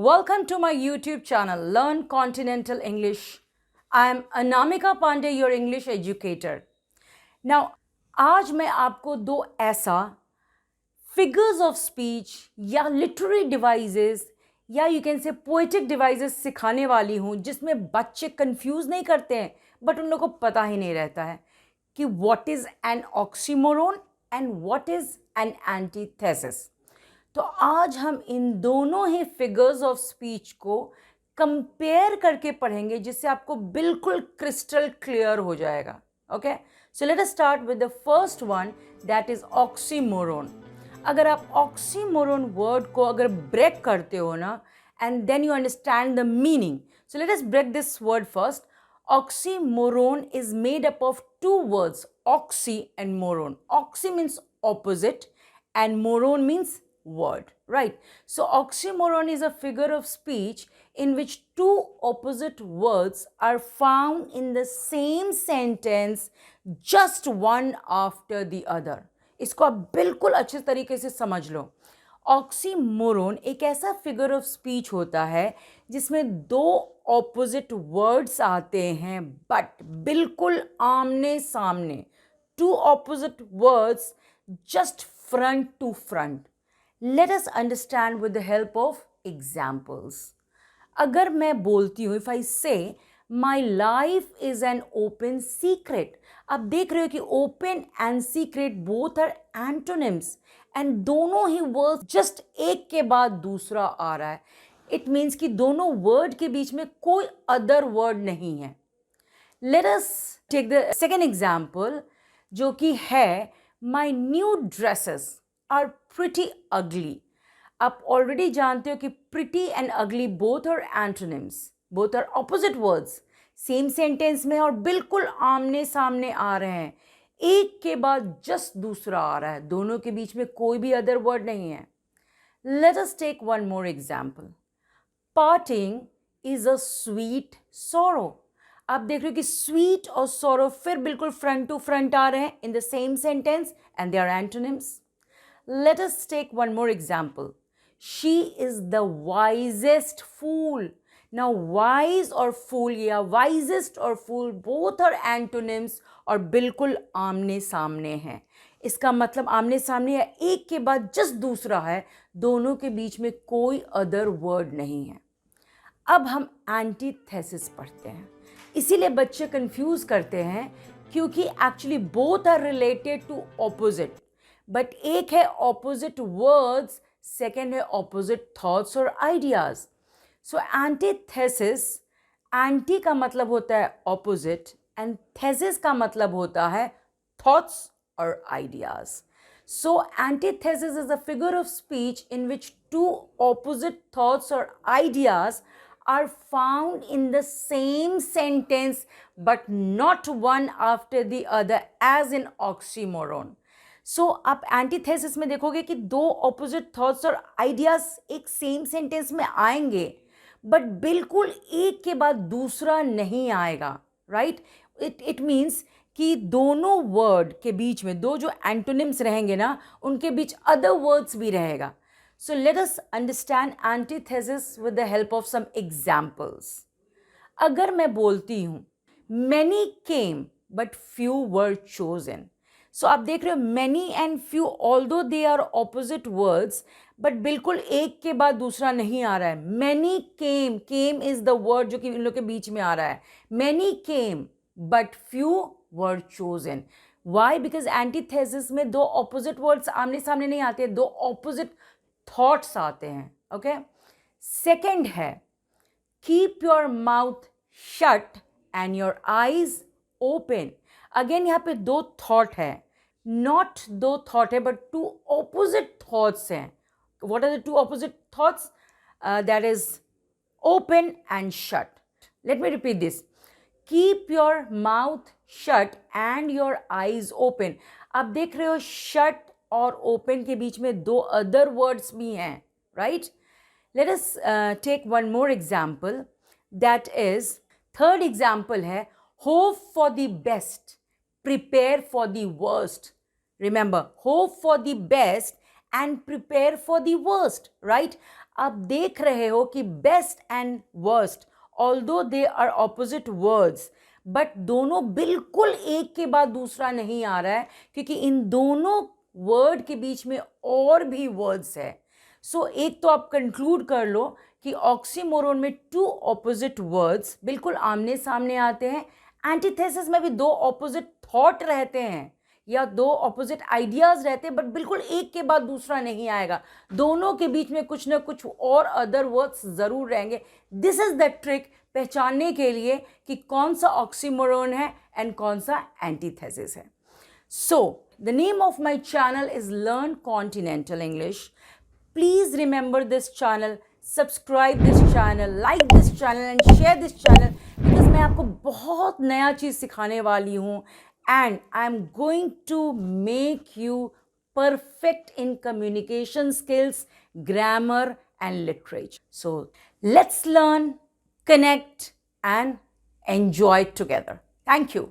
Welcome to my YouTube channel, Learn Continental English. I am Anamika Pandey, your English educator. Now, आज मैं आपको दो ऐसा figures of speech या literary devices या you can say poetic devices सिखाने वाली हूँ जिसमें बच्चे कंफ्यूज नहीं करते हैं बट उन लोगों को पता ही नहीं रहता है कि what is an oxymoron and what is an antithesis. तो आज हम इन दोनों ही फिगर्स ऑफ स्पीच को कंपेयर करके पढ़ेंगे जिससे आपको बिल्कुल क्रिस्टल क्लियर हो जाएगा। Okay, so let us start with the first one, that is oxymoron. अगर आप ऑक्सीमोरोन वर्ड को अगर ब्रेक करते हो ना and then you understand the meaning, so let us break this word first. Oxymoron is made up of two words, oxy and moron. Oxy means opposite and moron means word, right? So oxymoron is a figure of speech in which two opposite words are found in the same sentence, just one after the other. इसको आप बिल्कुल अच्छे तरीके से समझ लो। Oxymoron एक ऐसा figure of speech होता है जिसमें दो ऑपोजिट वर्ड्स आते हैं बट बिल्कुल आमने सामने। Two opposite words just front to front. Let us understand with the help of examples. अगर मैं बोलती हूँ, if I say my life is an open secret, आप देख रहे हो कि open and secret both are antonyms and दोनों ही वर्ड जस्ट एक के बाद दूसरा आ रहा है। इट मीन्स कि दोनों वर्ड के बीच में कोई अदर वर्ड नहीं है। Let us take the second example जो कि है my new dresses are pretty ugly. आप ऑलरेडी जानते हो कि pretty and ugly both are antonyms, both are opposite words, same sentence में और बिल्कुल आमने सामने आ रहे हैं, एक के बाद जस्ट दूसरा आ रहा है, दोनों के बीच में कोई भी अदर वर्ड नहीं है। Let us take one more example. Parting is a sweet sorrow. आप देख रहे हो कि स्वीट और सोरो फिर बिल्कुल फ्रंट टू फ्रंट आ रहे हैं in the same sentence and they are antonyms. Let us take one more example. She is the wisest fool. Now wise और fool या wisest और fool both are antonyms और बिल्कुल आमने सामने हैं। इसका मतलब आमने सामने या एक के बाद जस्ट दूसरा है, दोनों के बीच में कोई अदर वर्ड नहीं है। अब हम एंटीथेसिस पढ़ते हैं। इसीलिए बच्चे कंफ्यूज करते हैं क्योंकि actually both are related to opposite, but एक है ऑपोजिट वर्ड्स, सेकेंड है ऑपोजिट थॉट्स और आइडियाज। सो एंटीथेसिस, एंटी का मतलब होता है ऑपोजिट एंड थेसिस का मतलब होता है थॉट्स और ideas. So antithesis is a figure of speech in which two opposite thoughts और ideas are found in the same sentence but not one after the other as in oxymoron. So आप antithesis में देखोगे कि दो opposite thoughts और ideas एक same sentence में आएंगे बट बिल्कुल एक के बाद दूसरा नहीं आएगा, राइट? इट मीन्स कि दोनों वर्ड के बीच में दो जो एंटोनिम्स रहेंगे ना, उनके बीच अदर वर्ड्स भी रहेगा। So let us understand antithesis with the help of some examples. अगर मैं बोलती हूँ many came but few were chosen. So आप देख रहे हो many and few although they are opposite words but बिल्कुल एक के बाद दूसरा नहीं आ रहा है। Many came is the word जो कि इन लोग के बीच में आ रहा है। Many came but few were chosen. Why? Because antithesis में दो opposite words आमने सामने नहीं आते, दो opposite थॉट्स आते हैं। ओके, सेकेंड है keep your mouth shut and your eyes open. Again यहाँ पे दो थॉट है, नॉट दो थॉट है बट टू ऑपोजिट थॉट्स हैं। What are the two opposite thoughts? That is open and shut. Let me repeat this, keep your mouth shut and your eyes open. आप देख रहे हो शट और open के बीच में दो अदर वर्ड्स भी हैं, right? Let us take one more example, that is third example है hope for the best, prepare for the worst. Remember, hope for the best and prepare for the worst, right? आप देख रहे हो कि best and worst, although they are opposite words, but दोनों बिल्कुल एक के बाद दूसरा नहीं आ रहा है, क्योंकि इन दोनों वर्ड के बीच में और भी वर्ड्स है. सो एक तो आप कंक्लूड कर लो कि ऑक्सीमोरोन में टू ऑपोजिट वर्ड्स बिल्कुल आमने सामने आते हैं. एंटीथेसिस में भी दो ऑपोजिट थॉट रहते हैं या दो ऑपोजिट आइडियाज रहते हैं, बट बिल्कुल एक के बाद दूसरा नहीं आएगा. दोनों के बीच में कुछ ना कुछ और अदर वर्ड्स जरूर रहेंगे. दिस इज द ट्रिक पहचानने के लिए कि कौन सा ऑक्सीमोरोन है एंड कौन सा एंटीथेसिस है. So the name of my channel is learn continental English. Please remember this channel, subscribe this channel, like this channel and share this channel, because मैं आपको बहुत नया चीज़ सिखाने वाली हूँ and I am going to make you perfect in communication skills, grammar and literature. So let's learn, connect and enjoy together. Thank you.